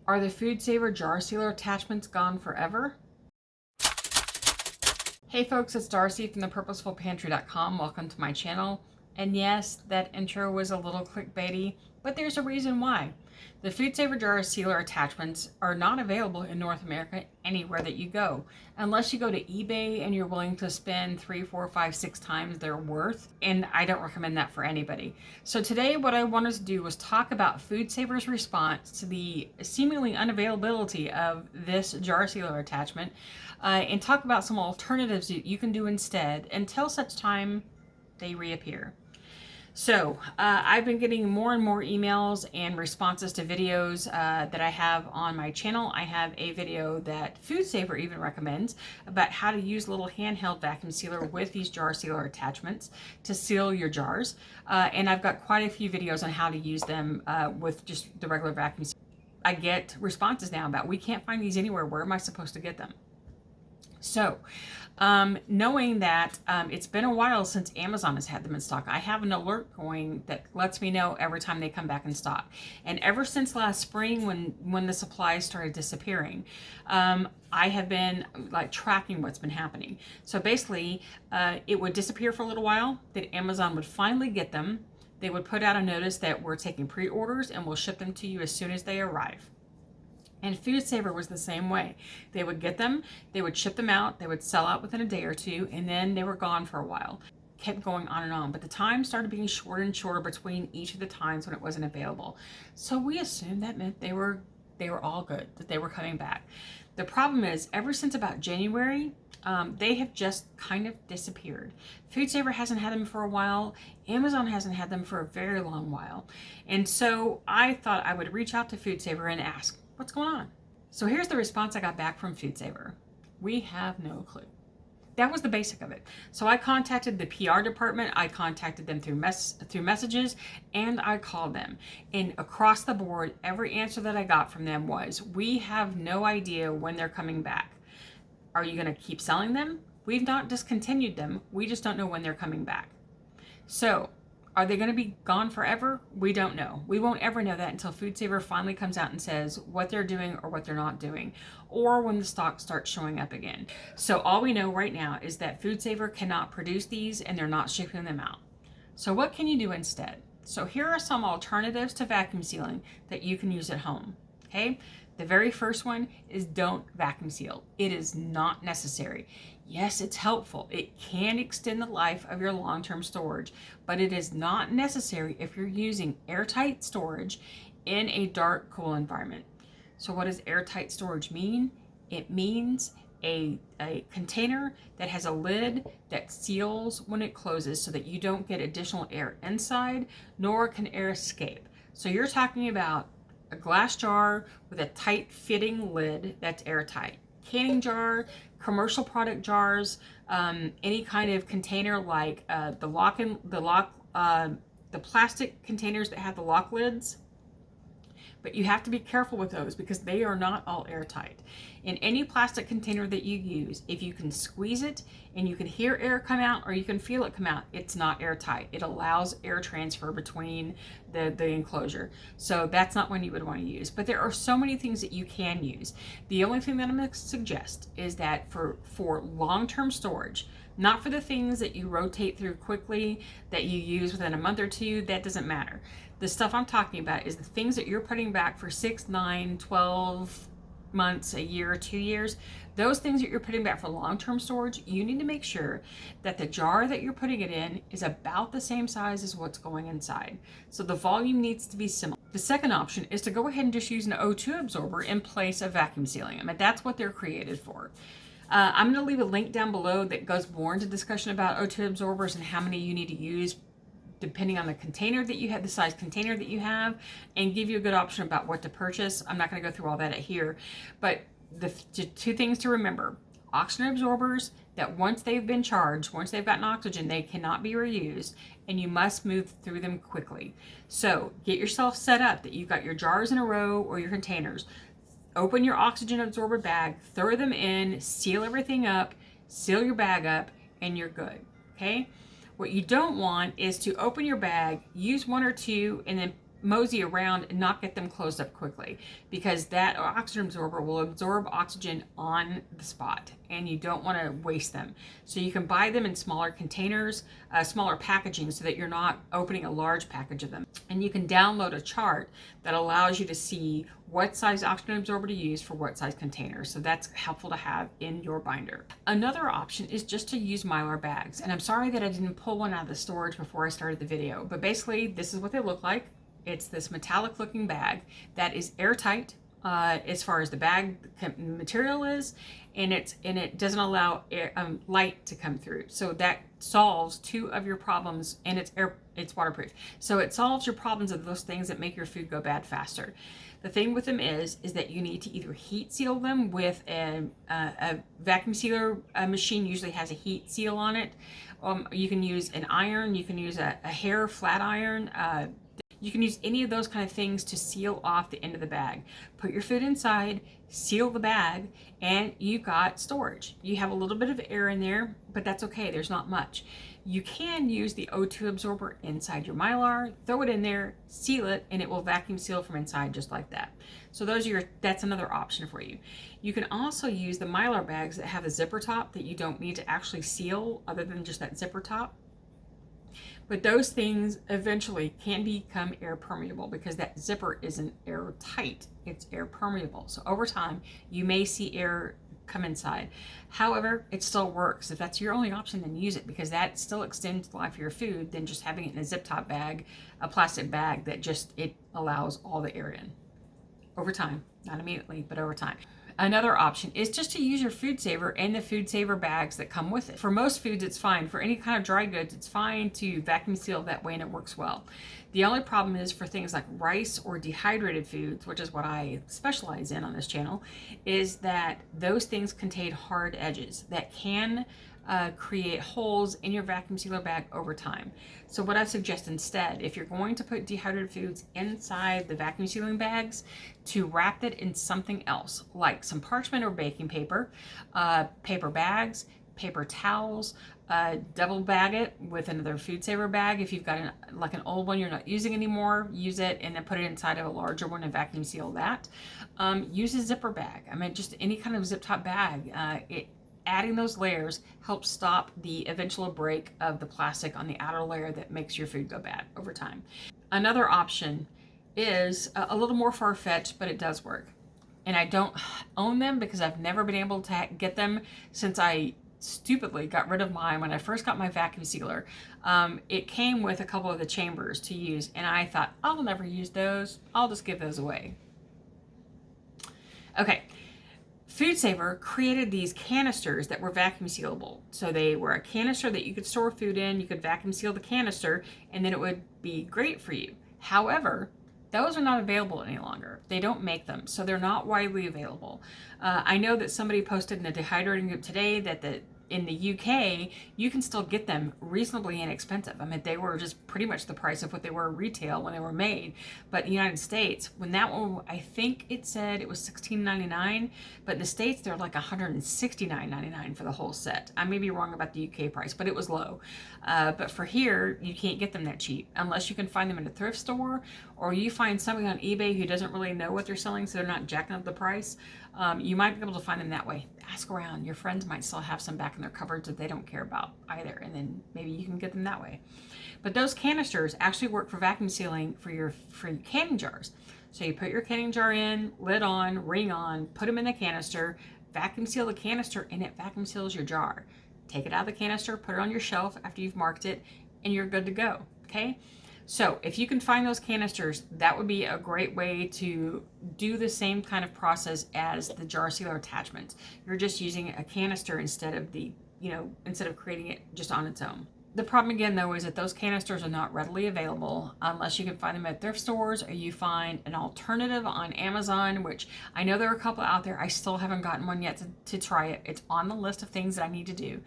Are the Foodsaver jar sealer attachments gone forever? Hey folks, it's Darcy from the Purposeful Welcome to my channel. And yes, that intro was a little clickbaity, but there's a reason why. The Foodsaver jar sealer attachments are not available in North America anywhere that you go, unless you go to eBay and you're willing to spend 3, 4, 5, 6 times their worth, and I don't recommend that for anybody. So today what I wanted to do was talk about Foodsaver's response to the seemingly unavailability of this jar sealer attachment, and talk about some alternatives that you can do instead until such time they reappear. So I've been getting more and more emails and responses to videos that I have on my channel. I have a video that Foodsaver even recommends about how to use a little handheld vacuum sealer with these jar sealer attachments to seal your jars. And I've got quite a few videos on how to use them with just the regular vacuum sealer. I get responses now about, we can't find these anywhere. Where am I supposed to get them? So, knowing that it's been a while since Amazon has had them in stock, I have an alert going that lets me know every time they come back in stock. And ever since last spring, when the supplies started disappearing, I have been like tracking what's been happening. So basically, it would disappear for a little while, then Amazon would finally get them. They would put out a notice that we're taking pre-orders and we'll ship them to you as soon as they arrive. And Foodsaver was the same way. They would get them, they would ship them out, they would sell out within a day or two, and then they were gone for a while. Kept going on and on, but the time started being shorter and shorter between each of the times when it wasn't available. So we assumed that meant they were all good, that they were coming back. The problem is, ever since about January, they have just kind of disappeared. Foodsaver hasn't had them for a while. Amazon hasn't had them for a very long while. And so I thought I would reach out to Foodsaver and ask, what's going on? So here's the response I got back from Foodsaver. We have no clue. That was the basic of it. So I contacted the PR department, I contacted them through messages, and I called them. And across the board, every answer that I got from them was, we have no idea when they're coming back. Are you going to keep selling them? We've not discontinued them. We just don't know when they're coming back. So are they going to be gone forever? We don't know. We won't ever know that until Foodsaver finally comes out and says what they're doing or what they're not doing, or when the stock starts showing up again. So all we know right now is that Foodsaver cannot produce these and they're not shipping them out. So what can you do instead? So here are some alternatives to vacuum sealing that you can use at home. Okay? The very first one is don't vacuum seal. It is not necessary. Yes, it's helpful. It can extend the life of your long-term storage, but it is not necessary if you're using airtight storage in a dark, cool environment. So what does airtight storage mean? It means a container that has a lid that seals when it closes so that you don't get additional air inside, nor can air escape. So you're talking about a glass jar with a tight fitting lid that's airtight. Canning jar, commercial product jars, any kind of container like the plastic containers that have the lock lids. But you have to be careful with those because they are not all airtight. In any plastic container that you use, if you can squeeze it and you can hear air come out or you can feel it come out, it's not airtight. It allows air transfer between the enclosure. So that's not one you would want to use. But there are so many things that you can use. The only thing that I'm going to suggest is that for long-term storage, not for the things that you rotate through quickly, that you use within a month or two, that doesn't matter. The stuff I'm talking about is the things that you're putting back for 6, 9, 12 months, a year, 2 years. Those things that you're putting back for long-term storage, you need to make sure that the jar that you're putting it in is about the same size as what's going inside. So the volume needs to be similar. The second option is to go ahead and just use an O2 absorber in place of vacuum sealing. I mean, that's what they're created for. I'm going to leave a link down below that goes more into discussion about O2 absorbers and how many you need to use depending on the container that you have, the size container that you have, and give you a good option about what to purchase. I'm not going to go through all that here, but the two things to remember: oxygen absorbers that once they've been charged, once they've gotten oxygen, they cannot be reused, and you must move through them quickly. So get yourself set up that you've got your jars in a row or your containers. Open your oxygen absorber bag, throw them in, seal everything up, seal your bag up, and you're good. Okay? What you don't want is to open your bag, use one or two, and then mosey around and not get them closed up quickly, because that oxygen absorber will absorb oxygen on the spot and you don't want to waste them. So you can buy them in smaller containers, smaller packaging, so that you're not opening a large package of them. And you can download a chart that allows you to see what size oxygen absorber to use for what size container. So that's helpful to have in your binder. Another option is just to use Mylar bags. And I'm sorry that I didn't pull one out of the storage before I started the video, but basically this is what they look like. It's this metallic looking bag that is airtight as far as the bag material is, and it doesn't allow light to come through. So that solves two of your problems, and it's waterproof. So it solves your problems of those things that make your food go bad faster. The thing with them is that you need to either heat seal them with a vacuum sealer. Machine usually has a heat seal on it. You can use an iron, you can use a hair flat iron. You can use any of those kind of things to seal off the end of the bag. Put your food inside, seal the bag, and you've got storage. You have a little bit of air in there, but that's okay, there's not much. You can use the O2 absorber inside your Mylar, throw it in there, seal it, and it will vacuum seal from inside just like that. So that's another option for you. You can also use the Mylar bags that have a zipper top that you don't need to actually seal other than just that zipper top. But those things eventually can become air permeable because that zipper isn't airtight, it's air permeable. So over time, you may see air come inside. However, it still works. If that's your only option, then use it, because that still extends the life of your food than just having it in a zip top bag, a plastic bag that it allows all the air in. Over time, not immediately, but over time. Another option is just to use your Foodsaver and the Foodsaver bags that come with it. For most foods, it's fine. For any kind of dry goods, it's fine to vacuum seal that way, and it works well. The only problem is for things like rice or dehydrated foods, which is what I specialize in on this channel, is that those things contain hard edges that can create holes in your vacuum sealer bag over time. So what I suggest instead, if you're going to put dehydrated foods inside the vacuum sealing bags, to wrap it in something else, like some parchment or baking paper, paper bags, paper towels, double bag it with another Foodsaver bag. If you've got like an old one you're not using anymore, use it and then put it inside of a larger one and vacuum seal that. Use a zipper bag. I mean, just any kind of zip top bag. Adding those layers helps stop the eventual break of the plastic on the outer layer that makes your food go bad over time. Another option is a little more far-fetched, but it does work. And I don't own them because I've never been able to get them since I stupidly got rid of mine when I first got my vacuum sealer. It came with a couple of the chambers to use, and I thought, I'll never use those. I'll just give those away. Okay. Foodsaver created these canisters that were vacuum sealable. So they were a canister that you could store food in, you could vacuum seal the canister, and then it would be great for you. However, those are not available any longer. They don't make them, so they're not widely available. I know that somebody posted in the dehydrating group today that in the UK, you can still get them reasonably inexpensive. I mean, they were just pretty much the price of what they were retail when they were made. But in the United States, when that one, I think it said it was $16.99, but in the States, they're like $169.99 for the whole set. I may be wrong about the UK price, but it was low. But for here, you can't get them that cheap unless you can find them in a thrift store, or you find somebody on eBay who doesn't really know what they're selling, so they're not jacking up the price. You might be able to find them that way. Ask around. Your friends might still have some back in their cupboards that they don't care about either, and then maybe you can get them that way. But those canisters actually work for vacuum sealing for your canning jars. So you put your canning jar in, lid on, ring on, put them in the canister, vacuum seal the canister, and it vacuum seals your jar. Take it out of the canister, put it on your shelf after you've marked it, and you're good to go, okay? So if you can find those canisters, that would be a great way to do the same kind of process as the jar sealer attachments. You're just using a canister instead of instead of creating it just on its own. The problem again though is that those canisters are not readily available unless you can find them at thrift stores, or you find an alternative on Amazon, which I know there are a couple out there. I still haven't gotten one yet to try it. It's on the list of things that I need to do.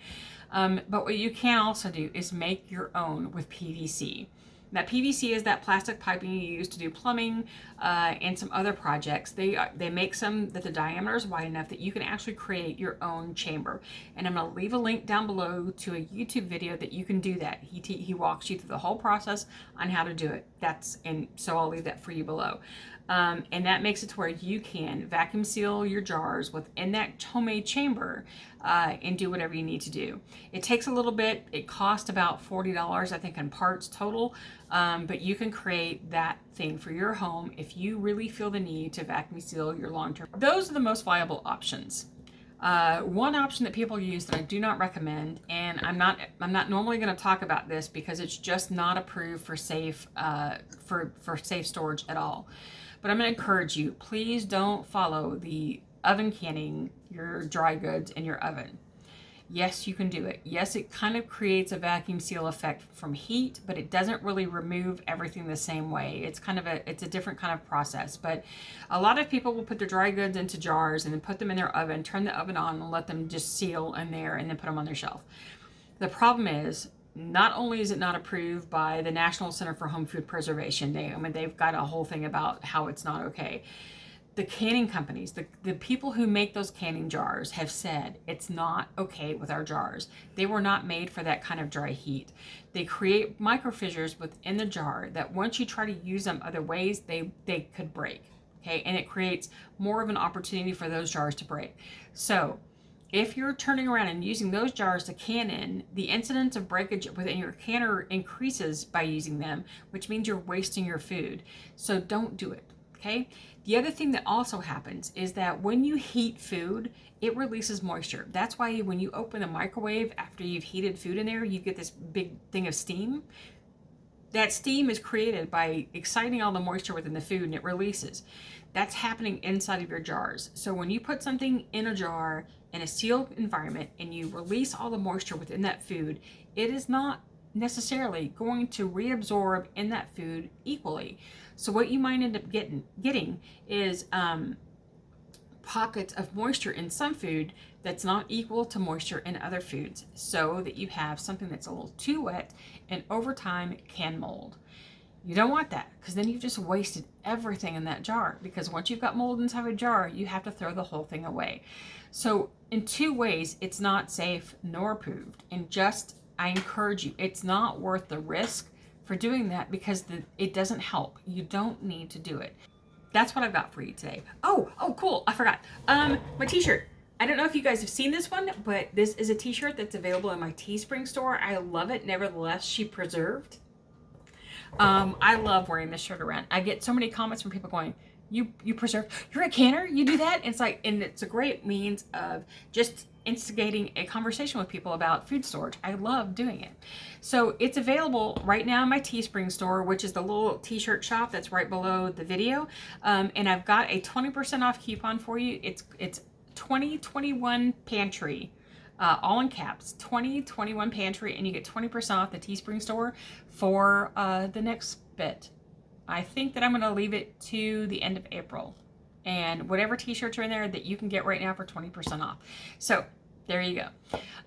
But what you can also do is make your own with PVC. That PVC is that plastic piping you use to do plumbing and some other projects. They make some that the diameter is wide enough that you can actually create your own chamber. And I'm going to leave a link down below to a YouTube video that you can do that. He walks you through the whole process on how to do it. So I'll leave that for you below. And that makes it to where you can vacuum seal your jars within that homemade chamber and do whatever you need to do. It takes a little bit. It costs about $40, I think, in parts total. But you can create that thing for your home if you really feel the need to vacuum seal your long-term. Those are the most viable options. One option that people use that I do not recommend, and I'm not normally going to talk about this because it's just not approved for safe for safe storage at all. But I'm going to encourage you, please don't follow the oven canning your dry goods in your oven. Yes, you can do it. Yes, it kind of creates a vacuum seal effect from heat, but it doesn't really remove everything the same way. It's a different kind of process. But a lot of people will put their dry goods into jars and then put them in their oven, turn the oven on, and let them just seal in there and then put them on their shelf. The problem is, not only is it not approved by the National Center for Home Food Preservation, they've got a whole thing about how it's not okay. The canning companies, the people who make those canning jars have said it's not okay with our jars. They were not made for that kind of dry heat. They create micro fissures within the jar that once you try to use them other ways, they could break. Okay, and it creates more of an opportunity for those jars to break. So if you're turning around and using those jars to can in, the incidence of breakage within your canner increases by using them, which means you're wasting your food. So don't do it. Okay. The other thing that also happens is that when you heat food, it releases moisture. That's why when you open the microwave after you've heated food in there, you get this big thing of steam. That steam is created by exciting all the moisture within the food, and it releases. That's happening inside of your jars. So when you put something in a jar in a sealed environment and you release all the moisture within that food, it is not necessarily going to reabsorb in that food equally. So what you might end up getting is pockets of moisture in some food that's not equal to moisture in other foods, so that you have something that's a little too wet and over time it can mold. You don't want that, because then you've just wasted everything in that jar, because once you've got mold inside a jar, you have to throw the whole thing away. So in two ways, it's not safe nor approved. And I encourage you, it's not worth the risk for doing that, because it doesn't help. You don't need to do it. That's what I've got for you today. Oh, cool. I forgot. My t-shirt. I don't know if you guys have seen this one, but this is a t-shirt that's available in my Teespring store. I love it. Nevertheless, she preserved. I love wearing this shirt around. I get so many comments from people going, you preserve, you're a canner, you do that? And it's a great means of just instigating a conversation with people about food storage. I love doing it. So it's available right now in my Teespring store, which is the little t-shirt shop that's right below the video. And I've got a 20% off coupon for you. It's 2021 Pantry, all in caps, 2021 Pantry, and you get 20% off the Teespring store for the next bit. I think that I'm going to leave it to the end of April, and whatever t-shirts are in there that you can get right now for 20% off. So there you go.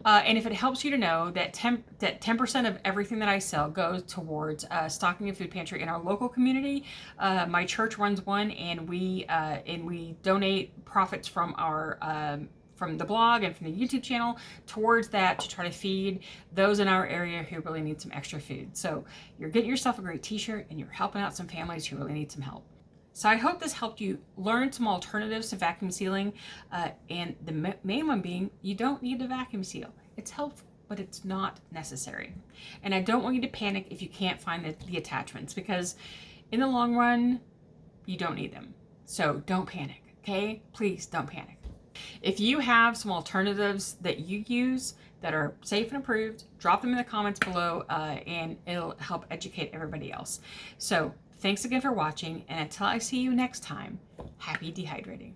And if it helps you to know that 10% of everything that I sell goes towards stocking a food pantry in our local community. My church runs one, and we donate profits from our from the blog and from the YouTube channel towards that to try to feed those in our area who really need some extra food. So you're getting yourself a great t-shirt, and you're helping out some families who really need some help. So I hope this helped you learn some alternatives to vacuum sealing, and the main one being, you don't need to vacuum seal. It's helpful, but it's not necessary. And I don't want you to panic if you can't find the attachments, because in the long run, you don't need them. So don't panic, okay? Please don't panic. If you have some alternatives that you use that are safe and approved, drop them in the comments below, and it'll help educate everybody else. So thanks again for watching, and until I see you next time, happy dehydrating.